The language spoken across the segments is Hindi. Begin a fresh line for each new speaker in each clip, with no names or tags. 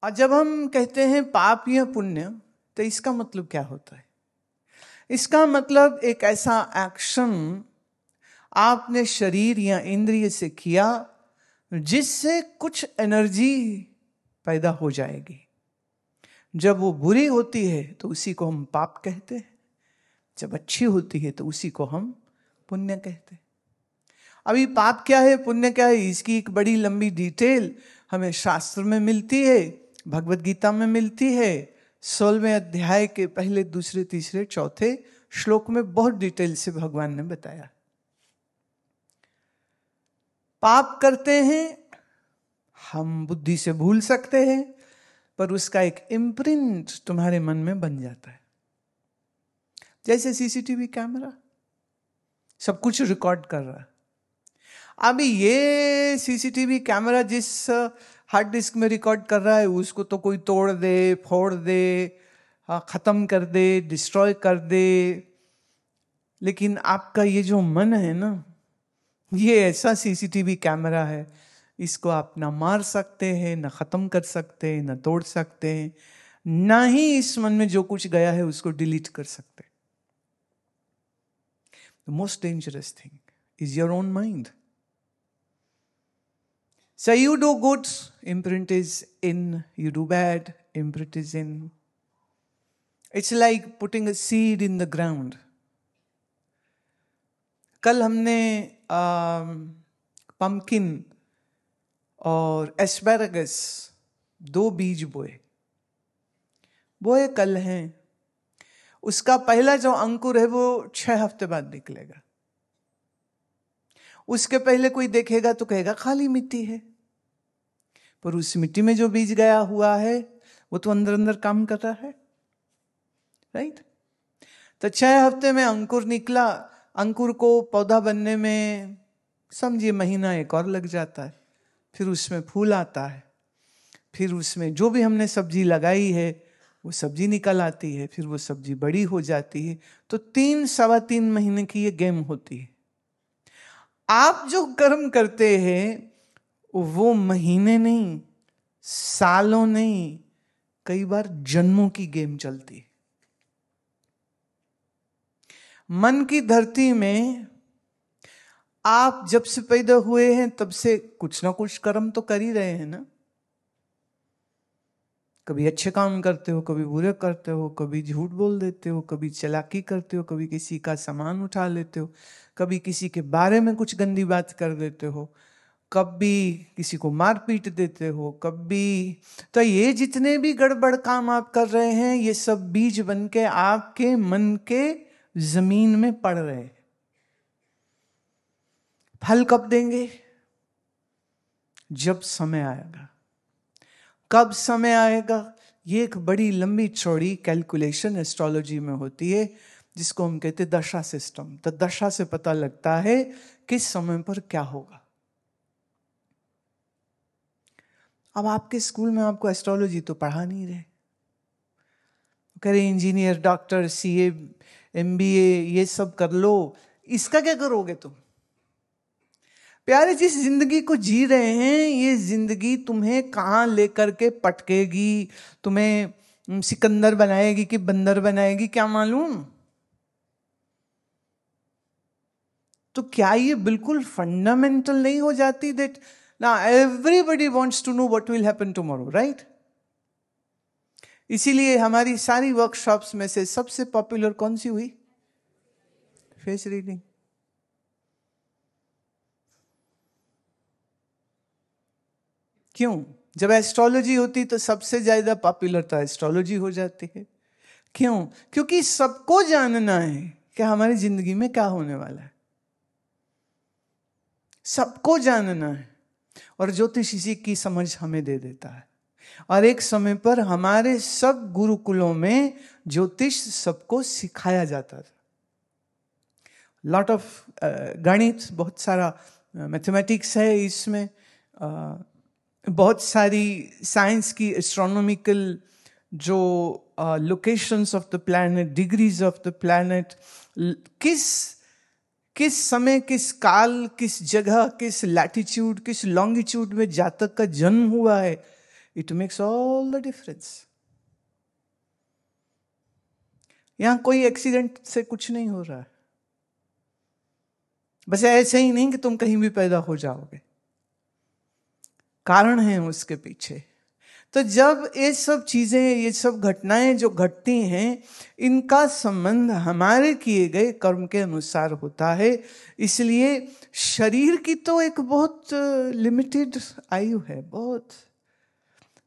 और जब हम कहते हैं पाप या पुण्य, तो इसका मतलब क्या होता है? इसका मतलब एक ऐसा एक्शन आपने शरीर या इंद्रिय से किया जिससे कुछ एनर्जी पैदा हो जाएगी। जब वो बुरी होती है तो उसी को हम पाप कहते हैं, जब अच्छी होती है तो उसी को हम पुण्य कहते हैं। अभी पाप क्या है, पुण्य क्या है, इसकी एक बड़ी लंबी डिटेल हमें शास्त्र में मिलती है, भगवत गीता में मिलती है। 16वें अध्याय के पहले, दूसरे, तीसरे, चौथे श्लोक में बहुत डिटेल से भगवान ने बताया। पाप करते हैं हम, बुद्धि से भूल सकते हैं, पर उसका एक इम्प्रिंट तुम्हारे मन में बन जाता है। जैसे सीसीटीवी कैमरा सब कुछ रिकॉर्ड कर रहा है। अभी ये सीसीटीवी कैमरा जिस हार्ड डिस्क में रिकॉर्ड कर रहा है, उसको तो कोई तोड़ दे, फोड़ दे, खत्म कर दे, डिस्ट्रॉय कर दे, लेकिन आपका ये जो मन है ना, ये ऐसा सीसीटीवी कैमरा है, इसको आप ना मार सकते हैं, ना खत्म कर सकते हैं, ना तोड़ सकते हैं, ना ही इस मन में जो कुछ गया है उसको डिलीट कर सकते। The most dangerous thing is your own mind. So you do good, imprint is in. You do bad, imprint is in. It's like putting a seed in the ground. कल हमने पम्पकिन और एस्पैरागस 2 बीज बोए कल हैं। उसका पहला जो अंकुर है वो 6 हफ्ते बाद निकलेगा। उसके पहले कोई देखेगा तो कहेगा खाली मिट्टी है, पर उस मिट्टी में जो बीज गया हुआ है वो तो अंदर अंदर काम कर रहा है, राइट? तो 6 हफ्ते में अंकुर निकला। अंकुर को पौधा बनने में समझिए महीना एक और लग जाता है। फिर उसमें फूल आता है, फिर उसमें जो भी हमने सब्जी लगाई है वो सब्जी निकल आती है, फिर वो सब्जी बड़ी हो जाती है। तो 3-3.25 महीने की ये गेम होती है। आप जो कर्म करते हैं वो महीने नहीं, सालों नहीं, कई बार जन्मों की गेम चलती है। मन की धरती में आप जब से पैदा हुए हैं तब से कुछ ना कुछ कर्म तो कर ही रहे हैं ना। कभी अच्छे काम करते हो, कभी बुरे करते हो, कभी झूठ बोल देते हो, कभी चालाकी करते हो, कभी किसी का सामान उठा लेते हो, कभी किसी के बारे में कुछ गंदी बात कर देते हो, कभी किसी को मार पीट देते हो, कभी। तो ये जितने भी गड़बड़ काम आप कर रहे हैं, ये सब बीज बन के आपके मन के जमीन में पड़ रहे हैं। फल कब देंगे? जब समय आएगा। कब समय आएगा? ये एक बड़ी लंबी चौड़ी कैलकुलेशन एस्ट्रोलॉजी में होती है, जिसको हम कहते हैं दशा सिस्टम। तो दशा से पता लगता है किस समय पर क्या होगा। अब आपके स्कूल में आपको एस्ट्रोलॉजी तो पढ़ा नहीं रहे, कह रहे इंजीनियर, डॉक्टर, सीए, एमबीए ये सब कर लो, इसका क्या करोगे तुम? प्यारे, जिस जिंदगी को जी रहे हैं, ये जिंदगी तुम्हें कहां लेकर के पटकेगी, तुम्हें सिकंदर बनाएगी कि बंदर बनाएगी, क्या मालूम। तो क्या ये बिल्कुल फंडामेंटल नहीं हो जाती that now everybody wants to know what will happen tomorrow, right? इसीलिए हमारी सारी वर्कशॉप्स में से सबसे पॉपुलर कौन सी हुई? Face reading. क्यों? जब एस्ट्रोलॉजी होती तो सबसे ज्यादा पॉपुलर तो एस्ट्रोलॉजी हो जाती है। क्यों? क्योंकि सबको जानना है कि हमारी जिंदगी में क्या होने वाला है, सबको जानना है। और ज्योतिष इसी की समझ हमें दे देता है। और एक समय पर हमारे सब गुरुकुलों में ज्योतिष सबको सिखाया जाता था। लॉट ऑफ गणित, बहुत सारा मैथमेटिक्स है इसमें, बहुत सारी साइंस की एस्ट्रोनॉमिकल जो locations of the planet, degrees of the planet, किस समय, किस काल, किस जगह, किस लैटिट्यूड, किस लॉन्गिट्यूड में जातक का जन्म हुआ है, it makes all the difference. यहां कोई एक्सीडेंट से कुछ नहीं हो रहा है, बस ऐसे ही नहीं कि तुम कहीं भी पैदा हो जाओगे, कारण है उसके पीछे। तो जब ये सब चीजें, ये सब घटनाएं जो घटती हैं, इनका संबंध हमारे किए गए कर्म के अनुसार होता है। इसलिए शरीर की तो एक बहुत लिमिटेड आयु है, बहुत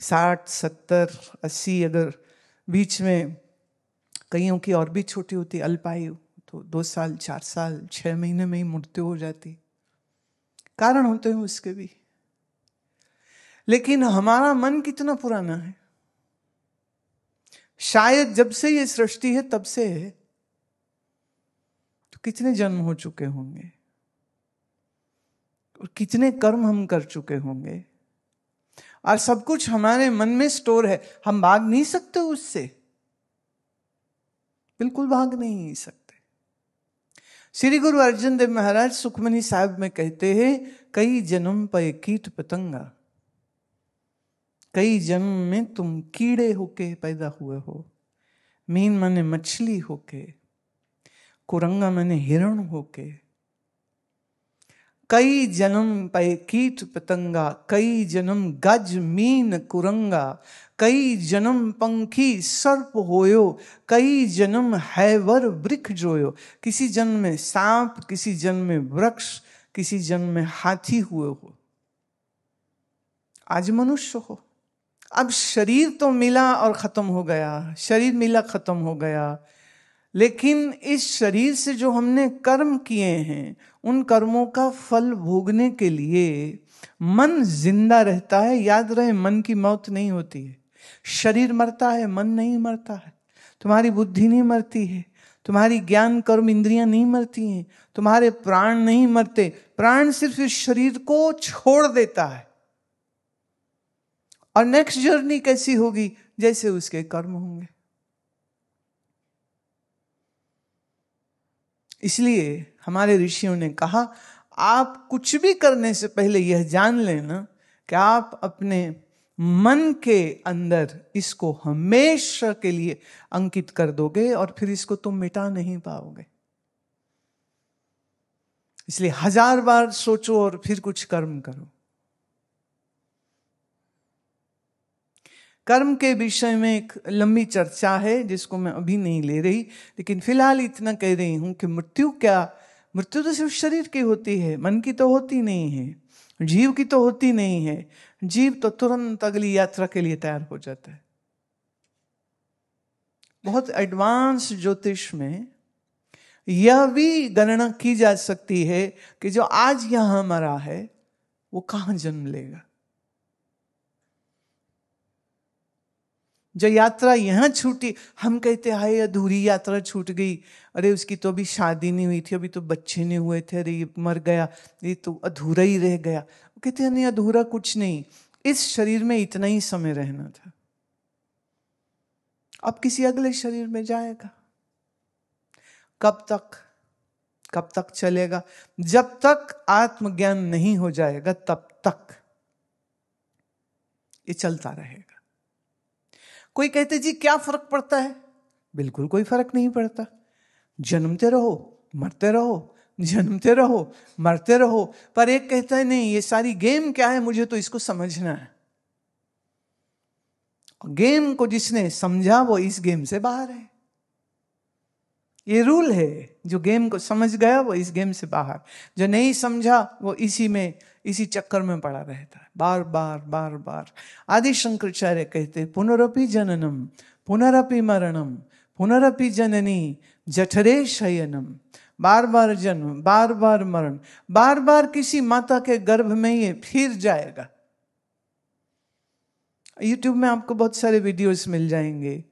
60, 70, 80, अगर बीच में कईयों की और भी छोटी होती अल्पायु, तो 2 साल, 4 साल, 6 महीने में ही मृत्यु हो जाती। कारण होते हैं उसके भी। लेकिन हमारा मन कितना पुराना है, शायद जब से ये सृष्टि है तब से है, तो कितने जन्म हो चुके होंगे और कितने कर्म हम कर चुके होंगे, और सब कुछ हमारे मन में स्टोर है। हम भाग नहीं सकते उससे, बिल्कुल भाग नहीं सकते। श्री गुरु अर्जन देव महाराज सुखमनी साहब में कहते हैं, कई जन्म पे कीट पतंगा, कई जन्म में तुम कीड़े होके पैदा हुए हो, मीन माने मछली होके, कुरंगा माने हिरण होके। कई जन्म पे कीट पतंगा, कई जन्म गज मीन कुरंगा, कई जन्म पंखी सर्प होयो, कई जन्म हैवर वृक्ष जोयो। किसी जन्म में सांप, किसी जन्म में वृक्ष, किसी जन्म में हाथी हुए हो, आज मनुष्य हो। अब शरीर तो मिला और खत्म हो गया, शरीर मिला खत्म हो गया, लेकिन इस शरीर से जो हमने कर्म किए हैं, उन कर्मों का फल भोगने के लिए मन जिंदा रहता है। याद रहे, मन की मौत नहीं होती है। शरीर मरता है, मन नहीं मरता है। तुम्हारी बुद्धि नहीं मरती है, तुम्हारी ज्ञान कर्म इंद्रियां नहीं मरती हैं, तुम्हारे प्राण नहीं मरते। प्राण सिर्फ इस शरीर को छोड़ देता है, और नेक्स्ट जर्नी कैसी होगी, जैसे उसके कर्म होंगे। इसलिए हमारे ऋषियों ने कहा, आप कुछ भी करने से पहले यह जान लेना कि आप अपने मन के अंदर इसको हमेशा के लिए अंकित कर दोगे, और फिर इसको तुम मिटा नहीं पाओगे। इसलिए 1000 बार सोचो और फिर कुछ कर्म करो। कर्म के विषय में एक लंबी चर्चा है जिसको मैं अभी नहीं ले रही, लेकिन फिलहाल इतना कह रही हूं कि मृत्यु क्या, मृत्यु तो सिर्फ शरीर की होती है, मन की तो होती नहीं है, जीव की तो होती नहीं है। जीव तो तुरंत अगली यात्रा के लिए तैयार हो जाता है। बहुत एडवांस ज्योतिष में यह भी गणना की जा सकती है कि जो आज यहां मरा है वो कहां जन्म लेगा। जो यात्रा यहां छूटी, हम कहते हाय अधूरी यात्रा छूट गई, अरे उसकी तो अभी शादी नहीं हुई थी, अभी तो बच्चे नहीं हुए थे, अरे ये मर गया, ये तो अधूरा ही रह गया। वो कहते हैं नहीं, अधूरा कुछ नहीं, इस शरीर में इतना ही समय रहना था, अब किसी अगले शरीर में जाएगा। कब तक चलेगा? जब तक आत्मज्ञान नहीं हो जाएगा तब तक ये चलता रहेगा। कोई कहते जी क्या फर्क पड़ता है? बिल्कुल कोई फर्क नहीं पड़ता। जन्मते रहो, मरते रहो, जन्मते रहो, मरते रहो। पर एक कहता है नहीं, ये सारी गेम क्या है, मुझे तो इसको समझना है। गेम को जिसने समझा वो इस गेम से बाहर है। ये रूल है, जो गेम को समझ गया वो इस गेम से बाहर, जो नहीं समझा वो इसी चक्कर में पड़ा रहता है, बार बार बार बार। आदि शंकराचार्य कहते हैं, पुनरपि जननम पुनरपि मरणम पुनरपि जननी जठरे शयनम। बार बार जन्म, बार बार मरण, बार बार किसी माता के गर्भ में ये फिर जाएगा। यूट्यूब में आपको बहुत सारे वीडियोस मिल जाएंगे,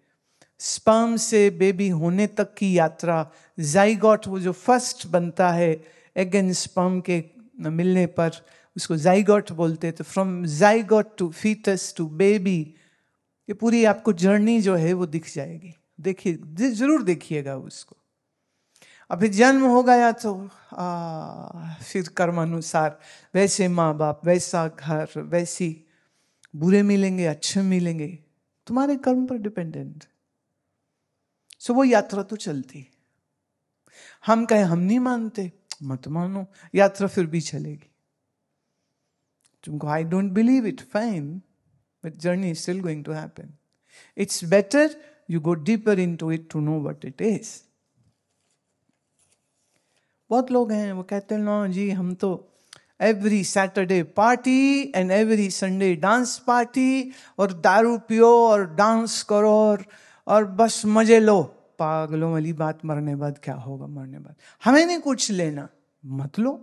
स्पर्म से बेबी होने तक की यात्रा, जाइगोट वो जो फर्स्ट बनता है एग एंड स्पर्म के मिलने पर, उसको जाइगोट बोलते हैं। तो from zygote to foetus to baby, ये पूरी आपको जर्नी जो है वो दिख जाएगी। देखिए, जरूर देखिएगा उसको। अभी जन्म हो गया तो फिर कर्मानुसार वैसे माँ बाप, वैसा घर, वैसी बुरे मिलेंगे, अच्छे मिलेंगे, तुम्हारे कर्म पर डिपेंडेंट। सो वो यात्रा तो चलती। हम कहें हम नहीं मानते, मत मानो, यात्रा फिर भी चलेगी। तुमको I don't believe it, fine, but journey is still going to happen. It's better you go deeper into it to know what it is. बहुत लोग हैं वो कहते हैं ना जी हम तो every Saturday party and every Sunday dance party, और दारू पियो और डांस करो और बस मजे लो। पागलों वाली बात, मरने बाद क्या होगा? मरने बाद हमें नहीं कुछ लेना, मत लो।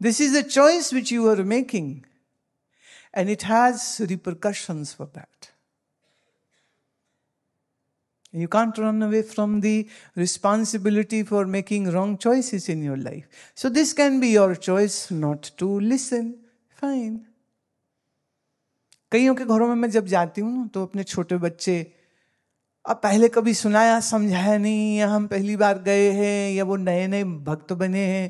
This is the choice which you are making and it has repercussions for that. You can't run away from the responsibility for making wrong choices in your life. So this can be your choice not to listen. Fine. कईयों के घरों में मैं जब जाती हूँ ना तो अपने छोटे बच्चे, अब पहले कभी सुनाया समझाया नहीं, या हम पहली बार गए हैं, या वो नए नए भक्त बने हैं,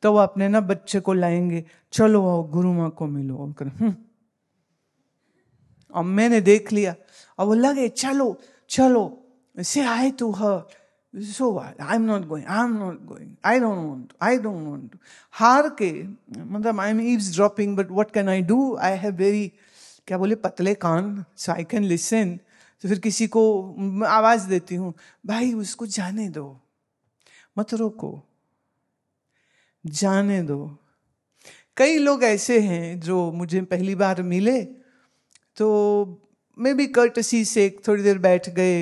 तो वो अपने ना बच्चे को लाएंगे, चलो आओ गुरु माँ को मिलो। और मैंने देख लिया और वो लगे चलो चलो, say hi to her. So what? I'm not going. I don't want to. हार के, मतलब I'm eavesdropping, but what can I do? I have very, क्या बोले, पतले कान, so I can listen. तो फिर किसी को आवाज देती हूँ, भाई उसको जाने दो, मत रोको, जाने दो। कई लोग ऐसे हैं जो मुझे पहली बार मिले तो मैं भी कर्टसी से थोड़ी देर बैठ गए,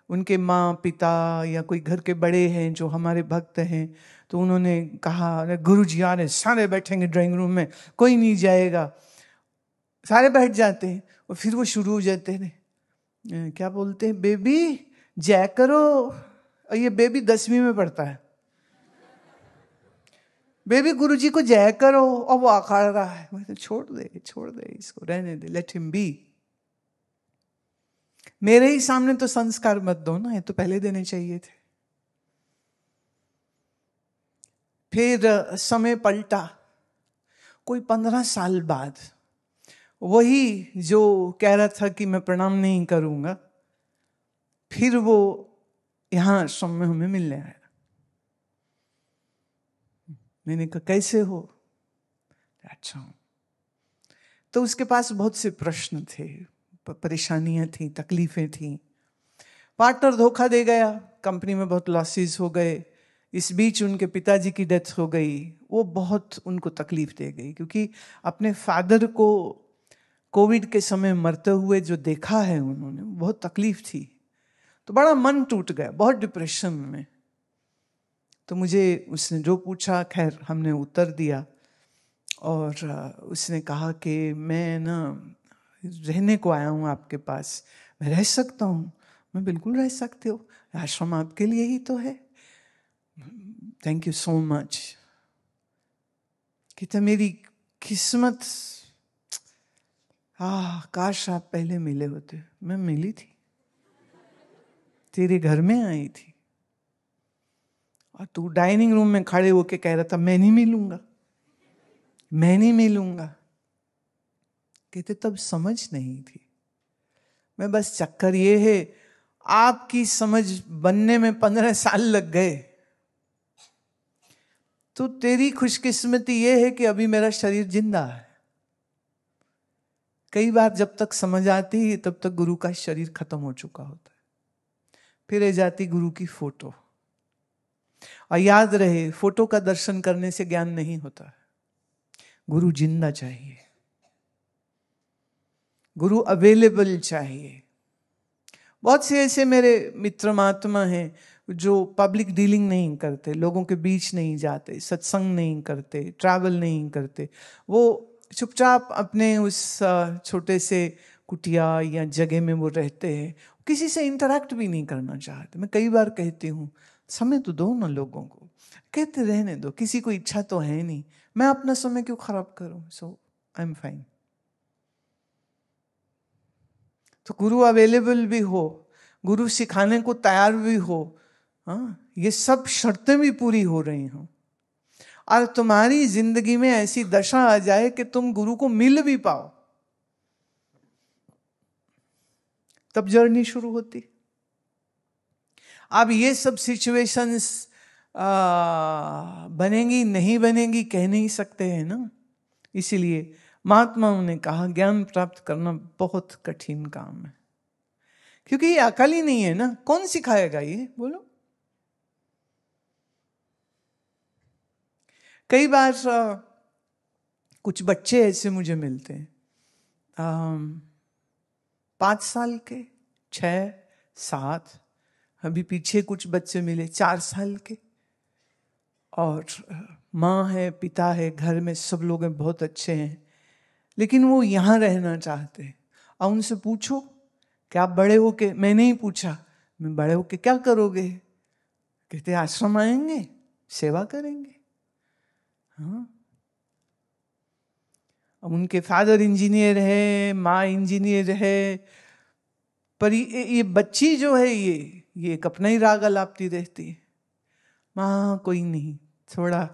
उनके माँ पिता या कोई घर के बड़े हैं जो हमारे भक्त हैं, तो उन्होंने कहा अरे गुरुजी आ रहे, सारे बैठेंगे ड्राइंग रूम में, कोई नहीं जाएगा। सारे बैठ जाते हैं और फिर वो शुरू हो जाते हैं, क्या बोलते हैं, बेबी जय करो। और ये बेबी 10वीं में पढ़ता है, बेबी गुरुजी को जय करो, और वो आखाड़ रहा है। मैं छोड़ दे इसको, रहने दे, लेट हिम बी। मेरे ही सामने तो संस्कार मत दो ना, ये तो पहले देने चाहिए थे। फिर समय पलटा, कोई 15 साल बाद वही जो कह रहा था कि मैं प्रणाम नहीं करूंगा, फिर वो यहां आश्रम में हमें मिलने आया। मैंने कहा कैसे हो? अच्छा हूं। तो उसके पास बहुत से प्रश्न थे, परेशानियां थी, तकलीफें थी। पार्टनर धोखा दे गया, कंपनी में बहुत लॉसेस हो गए, इस बीच उनके पिताजी की डेथ हो गई। वो बहुत उनको तकलीफ दे गई, क्योंकि अपने फादर को कोविड के समय मरते हुए जो देखा है उन्होंने, बहुत तकलीफ थी। तो बड़ा मन टूट गया, बहुत डिप्रेशन में। तो मुझे उसने जो पूछा, खैर हमने उत्तर दिया, और उसने कहा कि मैं ना रहने को आया हूँ आपके पास, मैं रह सकता हूँ? मैं बिल्कुल रह सकते हो, आश्रम आपके लिए ही तो है, थैंक यू सो मच। कहते मेरी किस्मत, काश आप पहले मिले होते। मैं मिली थी, तेरे घर में आई थी, और तू डाइनिंग रूम में खड़े होके कह रहा था मैं नहीं मिलूंगा। कहते तब समझ नहीं थी। मैं बस चक्कर ये है, आपकी समझ बनने में 15 साल लग गए, तो तेरी खुशकिस्मती ये है कि अभी मेरा शरीर जिंदा है। कई बार जब तक समझ आती है तब तक गुरु का शरीर खत्म हो चुका होता है। फिर रह जाती गुरु की फोटो। और याद रहे, फोटो का दर्शन करने से ज्ञान नहीं होता है, गुरु जिंदा चाहिए, गुरु अवेलेबल चाहिए। बहुत से ऐसे मेरे मित्र महात्मा हैं जो पब्लिक डीलिंग नहीं करते, लोगों के बीच नहीं जाते, सत्संग नहीं करते, ट्रैवल नहीं करते। वो चुपचाप अपने उस छोटे से कुटिया या जगह में वो रहते हैं, किसी से इंटरैक्ट भी नहीं करना चाहते। मैं कई बार कहती हूँ समय तो दो ना लोगों को। कहते रहने दो, किसी को इच्छा तो है नहीं, मैं अपना समय क्यों खराब करूं? सो आई एम फाइन। तो गुरु अवेलेबल भी हो, गुरु सिखाने को तैयार भी हो, हाँ, ये सब शर्तें भी पूरी हो रही हों, और तुम्हारी जिंदगी में ऐसी दशा आ जाए कि तुम गुरु को मिल भी पाओ, तब जर्नी शुरू होती। अब ये सब सिचुएशंस बनेंगी नहीं बनेंगी कह नहीं सकते हैं ना। इसीलिए महात्माओं ने कहा ज्ञान प्राप्त करना बहुत कठिन काम है, क्योंकि ये अकल ही नहीं है ना। कौन सिखाएगा ये, बोलो। कई बार कुछ बच्चे ऐसे मुझे मिलते हैं, 5 साल के, 6, 7, अभी पीछे कुछ बच्चे मिले 4 साल के, और माँ है, पिता है, घर में सब लोग हैं, बहुत अच्छे हैं, लेकिन वो यहाँ रहना चाहते हैं। और उनसे पूछो कि आप बड़े होके, मैंने ही पूछा, मैं बड़े होके क्या करोगे? कहते आश्रम आएंगे, सेवा करेंगे। हाँ, अब उनके फादर इंजीनियर है, माँ इंजीनियर है, पर ये बच्ची जो है ये एक अपना ही राग अलापती रहती है। माँ कोई नहीं, थोड़ा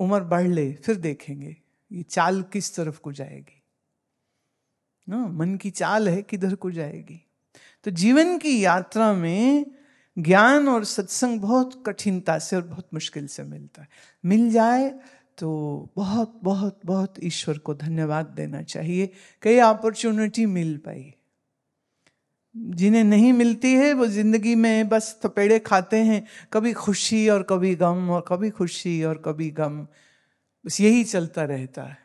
उम्र बढ़ ले फिर देखेंगे ये चाल किस तरफ को जाएगी ना। मन की चाल है किधर को जाएगी। तो जीवन की यात्रा में ज्ञान और सत्संग बहुत कठिनता से और बहुत मुश्किल से मिलता है। मिल जाए तो बहुत बहुत बहुत ईश्वर को धन्यवाद देना चाहिए, कई अपॉर्चुनिटी मिल पाई। जिन्हें नहीं मिलती है वो जिंदगी में बस थपेड़े खाते हैं, कभी खुशी और कभी गम, और कभी खुशी और कभी गम, बस यही चलता रहता है।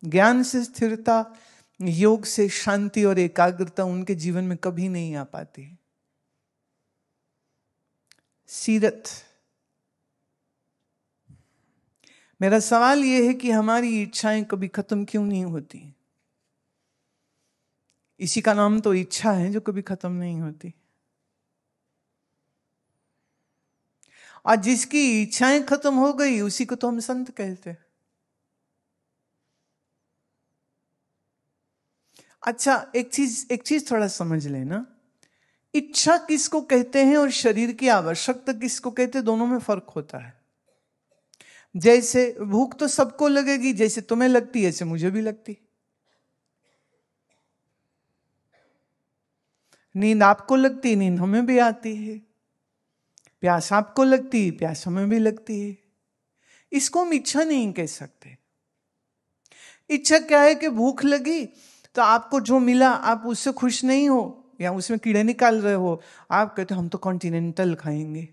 ज्ञान से स्थिरता, योग से शांति और एकाग्रता उनके जीवन में कभी नहीं आ पाती। सीरत, मेरा सवाल यह है कि हमारी इच्छाएं कभी खत्म क्यों नहीं होती? इसी का नाम तो इच्छा है जो कभी खत्म नहीं होती। और जिसकी इच्छाएं खत्म हो गई उसी को तो हम संत कहते हैं। अच्छा, एक चीज थोड़ा समझ लेना, इच्छा किसको कहते हैं और शरीर की आवश्यकता किसको कहते हैं, दोनों में फर्क होता है। जैसे भूख तो सबको लगेगी, जैसे तुम्हें लगती है ऐसे मुझे भी लगती। नींद आपको लगती, नींद हमें भी आती है। प्यास आपको लगती, प्यास हमें भी लगती है। इसको हम इच्छा नहीं कह सकते। इच्छा क्या है कि भूख लगी तो आपको जो मिला आप उससे खुश नहीं हो, या उसमें कीड़े निकाल रहे हो, आप कहते हम तो कॉन्टिनेंटल खाएंगे,